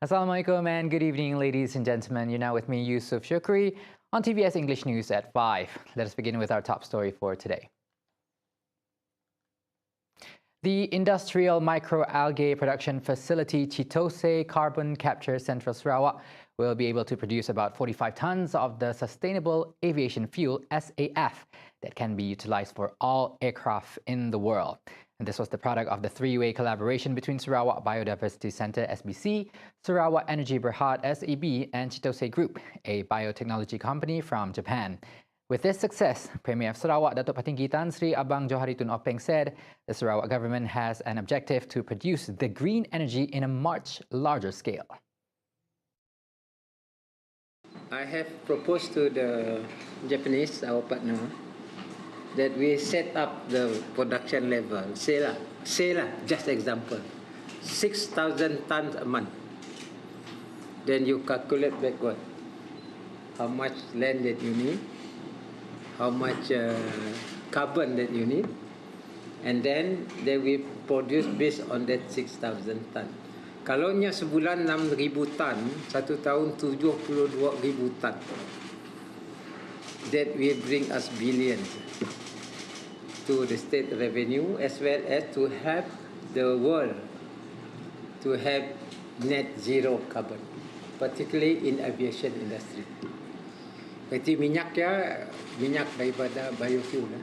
Assalamualaikum and good evening, ladies and gentlemen. You're now with me, Yusuf Shukri, on TVS English News at 5. Let us begin with our top story for today. The industrial microalgae production facility Chitose Carbon Capture Central Sarawak will be able to produce about 45 tons of the sustainable aviation fuel SAF that can be utilized for all aircraft in the world. And this was the product of the three-way collaboration between Sarawak Biodiversity Centre SBC, Sarawak Energy Berhad SEB and Chitose Group, a biotechnology company from Japan. With this success, Premier of Sarawak Datuk Patinggi Tan Sri Abang Johari Tun Openg said the Sarawak government has an objective to produce the green energy in a much larger scale. I have proposed to the Japanese, our partner, that we set up the production level, say lah, just example, 6,000 tons a month. Then you calculate backward how much land that you need, how much carbon that you need, and then they will produce based on that 6,000 tons. Kalau nya sebulan 6,000 tan, satu tahun 72,000 tan. That will bring us billions to the state revenue as well as to help the world to have net zero carbon, particularly in aviation industry. Seperti minyak daripada biofuel.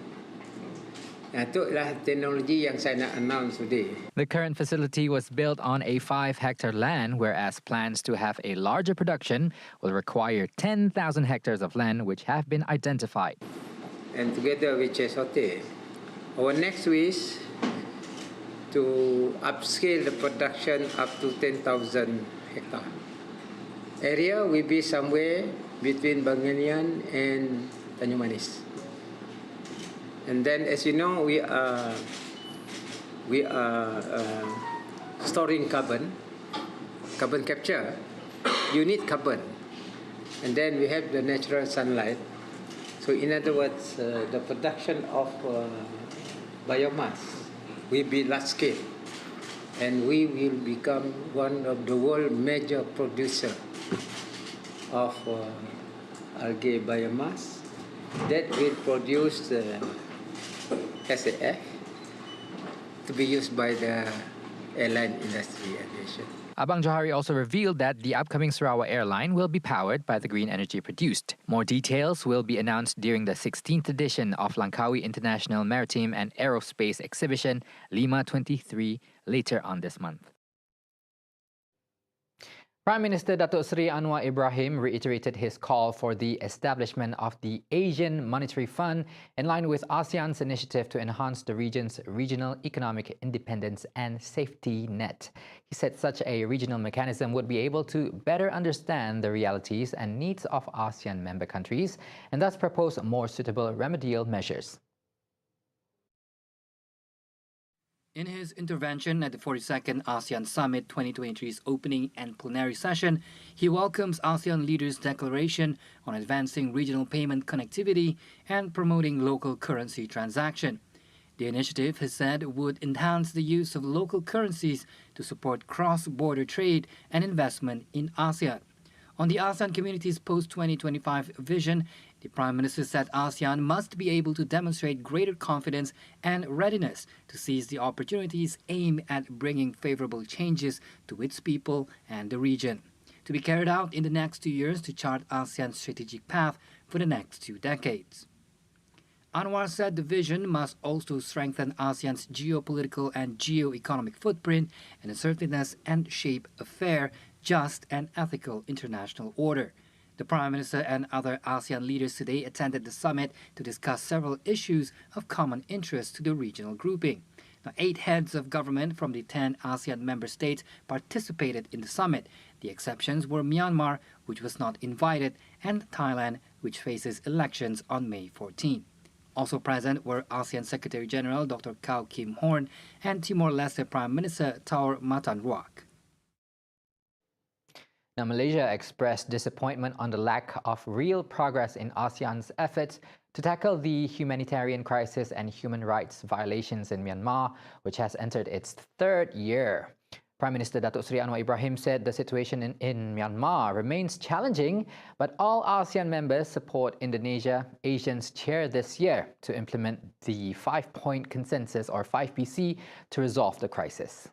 Itulah teknologi yang saya nak announce today. The current facility was built on a 5-hectare land, whereas plans to have a larger production will require 10,000 hectares of land which have been identified. And together with Chesote, our next wish to upscale the production up to 10,000 hectare. Area will be somewhere between Bangalian and Tanjung Manis. And then, as you know, we are storing carbon capture. You need carbon, and then we have the natural sunlight. So, in other words, the production of biomass will be large scale, and we will become one of the world major producer of algae biomass that will produce SAF to be used by the airline industry aviation. Abang Johari also revealed that the upcoming Sarawak airline will be powered by the green energy produced. More details will be announced during the 16th edition of Langkawi International Maritime and Aerospace Exhibition, Lima 23, later on this month. Prime Minister Datuk Seri Anwar Ibrahim reiterated his call for the establishment of the Asian Monetary Fund in line with ASEAN'S initiative to enhance the region's regional economic independence and safety net. He said such a regional mechanism would be able to better understand the realities and needs of ASEAN member countries and thus propose more suitable remedial measures. In his intervention at the 42nd ASEAN Summit 2023's opening and plenary session, he welcomes ASEAN leaders' declaration on advancing regional payment connectivity and promoting local currency transaction. The initiative, he said, would enhance the use of local currencies to support cross-border trade and investment in ASEAN. On the ASEAN community's post-2025 vision, the Prime Minister said ASEAN must be able to demonstrate greater confidence and readiness to seize the opportunities aimed at bringing favorable changes to its people and the region, to be carried out in the next 2 years to chart ASEAN's strategic path for the next 2 decades. Anwar said the vision must also strengthen ASEAN's geopolitical and geo-economic footprint and assertiveness and shape a fair, just and ethical international order. The Prime Minister and other ASEAN leaders today attended the summit to discuss several issues of common interest to the regional grouping. Now, 8 heads of government from the 10 ASEAN member states participated in the summit. The exceptions were Myanmar, which was not invited, and Thailand, which faces elections on May 14. Also present were ASEAN Secretary-General Dr. Kau Kim Horn and Timor-Leste Prime Minister Taur Matanruak. Now, Malaysia expressed disappointment on the lack of real progress in ASEAN's efforts to tackle the humanitarian crisis and human rights violations in Myanmar, which has entered its 3rd year. Prime Minister Datuk Seri Anwar Ibrahim said the situation in Myanmar remains challenging, but all ASEAN members support Indonesia ASEAN'S chair this year to implement the 5-point consensus or 5PC to resolve the crisis.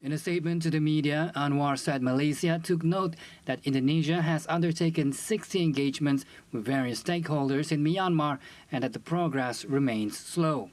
In a statement to the media, ANWAR said Malaysia took note that Indonesia has undertaken 60 engagements with various stakeholders in Myanmar and that the progress remains slow.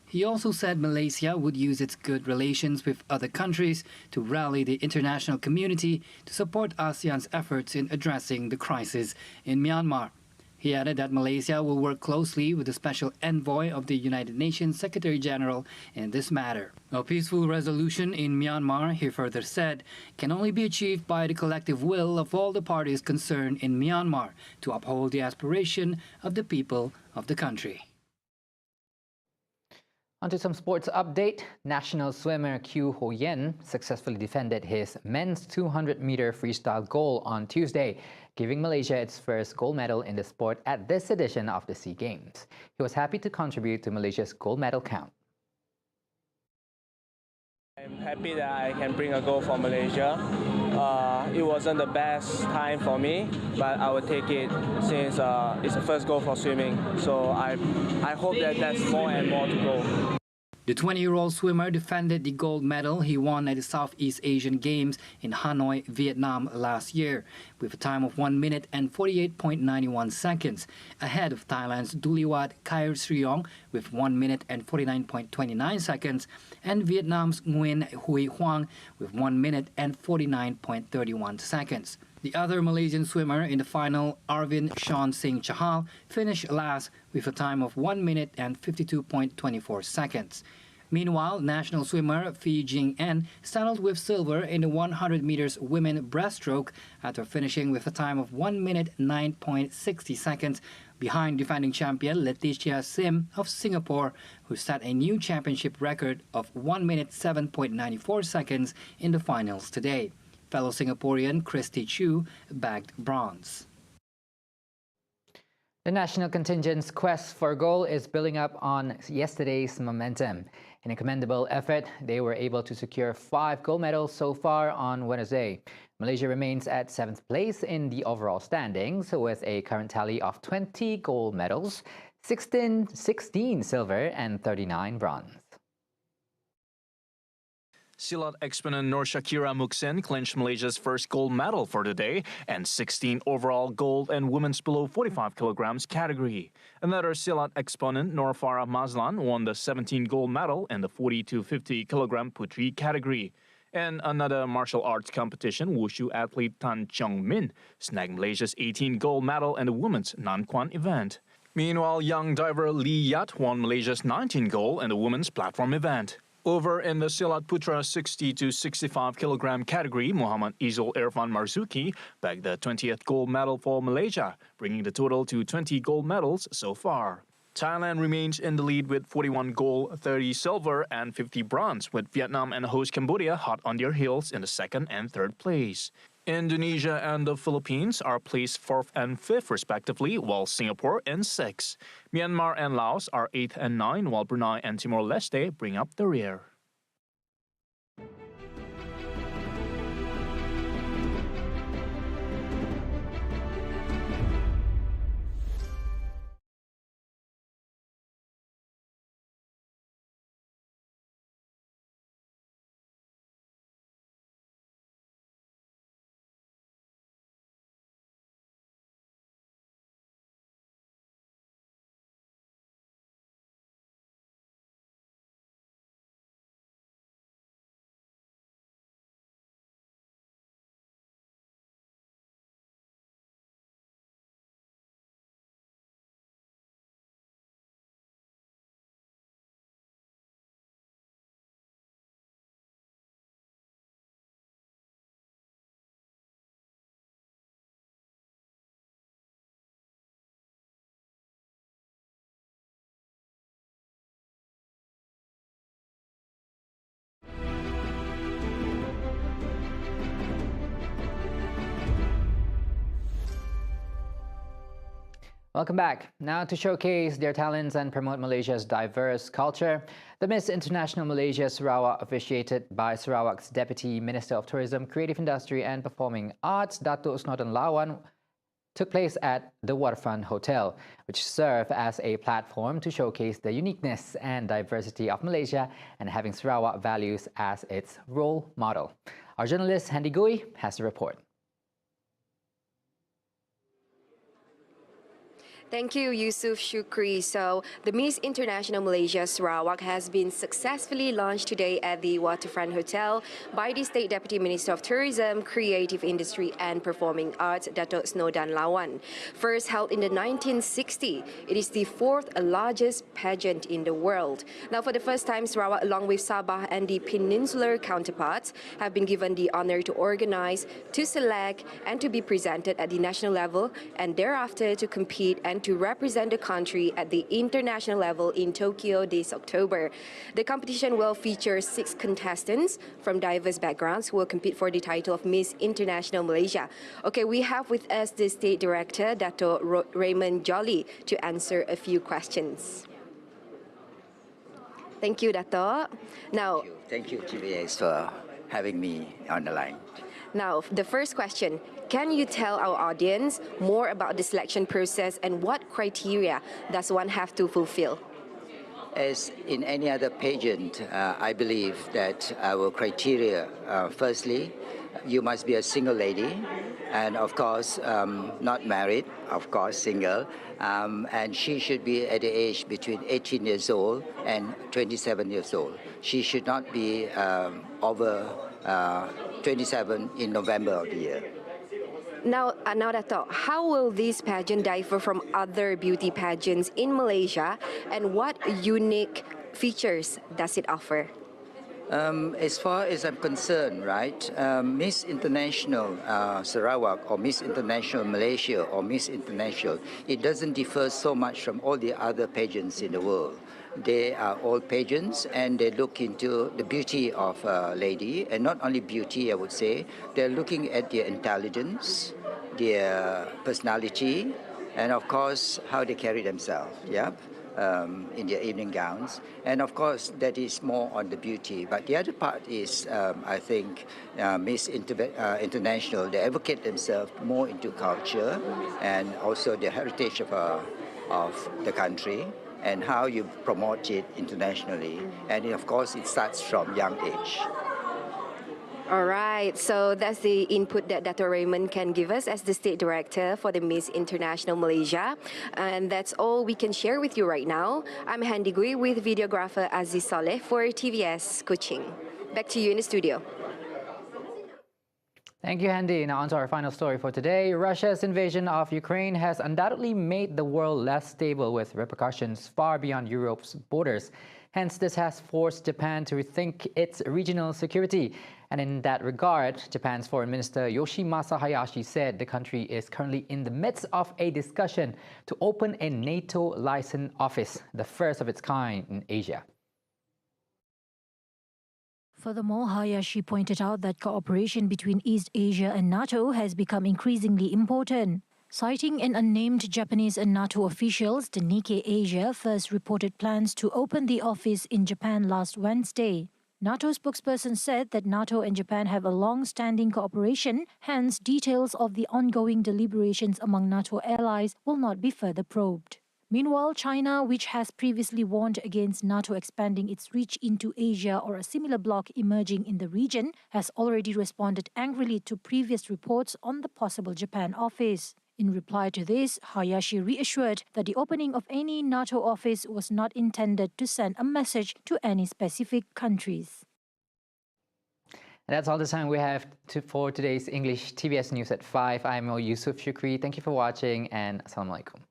He also said Malaysia would use its good relations with other countries to rally the international community to support ASEAN's efforts in addressing the crisis in Myanmar. He added that Malaysia will work closely with the Special Envoy of the United Nations Secretary-General in this matter. A peaceful resolution in Myanmar, he further said, can only be achieved by the collective will of all the parties concerned in Myanmar to uphold the aspiration of the people of the country. On to some sports update. National swimmer YEAN successfully defended his men's 200-meter freestyle goal on Tuesday, giving Malaysia its first gold medal in the sport at this edition of the SEA Games. He was happy to contribute to Malaysia's gold medal count. I'm happy that I can bring a goal for Malaysia. It wasn't the best time for me, but I will take it since it's the first goal for swimming. So I hope that there's more and more to go. The 20-year-old swimmer defended the gold medal he won at the Southeast Asian Games in Hanoi, Vietnam last year, with a time of 1 minute and 48.91 seconds, ahead of Thailand's Duliwat Khairstriong with 1 minute and 49.29 seconds, and Vietnam's Nguyen Huy Hoang with 1 minute and 49.31 seconds. The other Malaysian swimmer in the final, Arvind Sean Singh Chahal, finished last with a time of 1 minute and 52.24 seconds. Meanwhile, national swimmer Phi Jing En settled with silver in the 100 meters women breaststroke after finishing with a time of 1 minute 9.60 seconds behind defending champion Letitia Sim of Singapore, who set a new championship record of 1 minute 7.94 seconds in the finals today. Fellow Singaporean Christy Chu bagged bronze. The national contingent's quest for gold is building up on yesterday's momentum. In a commendable effort, they were able to secure 5 gold medals so far on Wednesday. Malaysia remains at 7th place in the overall standings with a current tally of 20 gold medals, 16 silver and 39 bronze. Silat exponent Nur Shakira Muxin clinched Malaysia's first gold medal for the day and 16 overall gold and women's below 45 kilograms category. Another Silat exponent Nur Farah Mazlan won the 17 gold medal in the 40 to 50 kilogram putri category. And another martial arts competition, wushu athlete Tan Cheong Min snagged Malaysia's 18 gold medal in the women's Nan Quan event. Meanwhile, young diver Lee Yat won Malaysia's 19 gold in the women's platform event. Over in the Silat Putra 60 to 65 kilogram category, Muhammad Izul Irfan Marzuki bagged the 20th gold medal for Malaysia, bringing the total to 20 gold medals so far. Thailand remains in the lead with 41 gold, 30 silver and 50 bronze, with Vietnam and host Cambodia hot on their heels in the 2nd and 3rd place. Indonesia and the Philippines are placed 4th and 5th respectively, while Singapore in 6th. Myanmar and Laos are 8th and 9th, while Brunei and Timor-Leste bring up the rear. Welcome back. Now to showcase their talents and promote Malaysia's diverse culture, the Miss International Malaysia Sarawak, officiated by Sarawak's Deputy Minister of Tourism, Creative Industry and Performing Arts, Datuk Snodan Lawan, took place at the Waterfront Hotel, which served as a platform to showcase the uniqueness and diversity of Malaysia and having Sarawak values as its role model. Our journalist Handy Gui has the report. Thank you, Yusuf Shukri. So, the Miss International Malaysia Sarawak has been successfully launched today at the Waterfront Hotel by the State Deputy Minister of Tourism, Creative Industry and Performing Arts, Datuk Snodan Lawan. First held in the 1960s, it is the fourth largest pageant in the world. Now, for the first time, Sarawak, along with Sabah and the peninsular counterparts, have been given the honor to organize, to select, and to be presented at the national level, and thereafter to compete and to represent the country at the international level in Tokyo this October. The competition will feature 6 contestants from diverse backgrounds who will compete for the title of Miss International Malaysia. Okay, we have with us the State Director, Dato' Raymond Jolly, to answer a few questions. Thank you, Dato'. Now, Thank you, TVS, for having me on the line. Now, the first question, can you tell our audience more about the selection process and what criteria does one have to fulfill? As in any other pageant, I believe that our criteria, firstly, you must be a single lady, and of course, not married, of course, single, and she should be at the age between 18 years old and 27 years old. She should not be over 27 in November of the year. Now, Dato', how will this pageant differ from other beauty pageants in Malaysia, and what unique features does it offer? As far as I'm concerned, right, Miss International Sarawak or Miss International Malaysia or Miss International, it doesn't differ so much from all the other pageants in the world. They are all pageants and they look into the beauty of a lady, and not only beauty, I would say, they're looking at their intelligence, their personality, and of course, how they carry themselves, yeah, in their evening gowns. And of course, that is more on the beauty. But the other part is, I think, Miss International, they advocate themselves more into culture and also the heritage of the country, and how you promote it internationally. And of course, it starts from young age. All right, so that's the input that Dr. Raymond can give us as the State Director for the Miss International Malaysia. And that's all we can share with you right now. I'm Handy Gui with videographer Aziz Saleh for TVS Kuching. Back to you in the studio. Thank you, Handy. Now on to our final story for today. Russia's invasion of Ukraine has undoubtedly made the world less stable, with repercussions far beyond Europe's borders. Hence, this has forced Japan to rethink its regional security. And in that regard, Japan's Foreign Minister Yoshimasa Hayashi said the country is currently in the midst of a discussion to open a NATO liaison office, the first of its kind in Asia. Furthermore, Hayashi pointed out that cooperation between East Asia and NATO has become increasingly important. Citing an unnamed Japanese and NATO officials, the Nikkei Asia first reported plans to open the office in Japan last Wednesday. NATO spokesperson said that NATO and Japan have a long-standing cooperation, hence details of the ongoing deliberations among NATO allies will not be further probed. Meanwhile, China, which has previously warned against NATO expanding its reach into Asia or a similar bloc emerging in the region, has already responded angrily to previous reports on the possible Japan office. In reply to this, Hayashi reassured that the opening of any NATO office was not intended to send a message to any specific countries. And that's all the time we have for today's English TVS News at 5. I'm Yusuf Shukri. Thank you for watching and Assalamualaikum.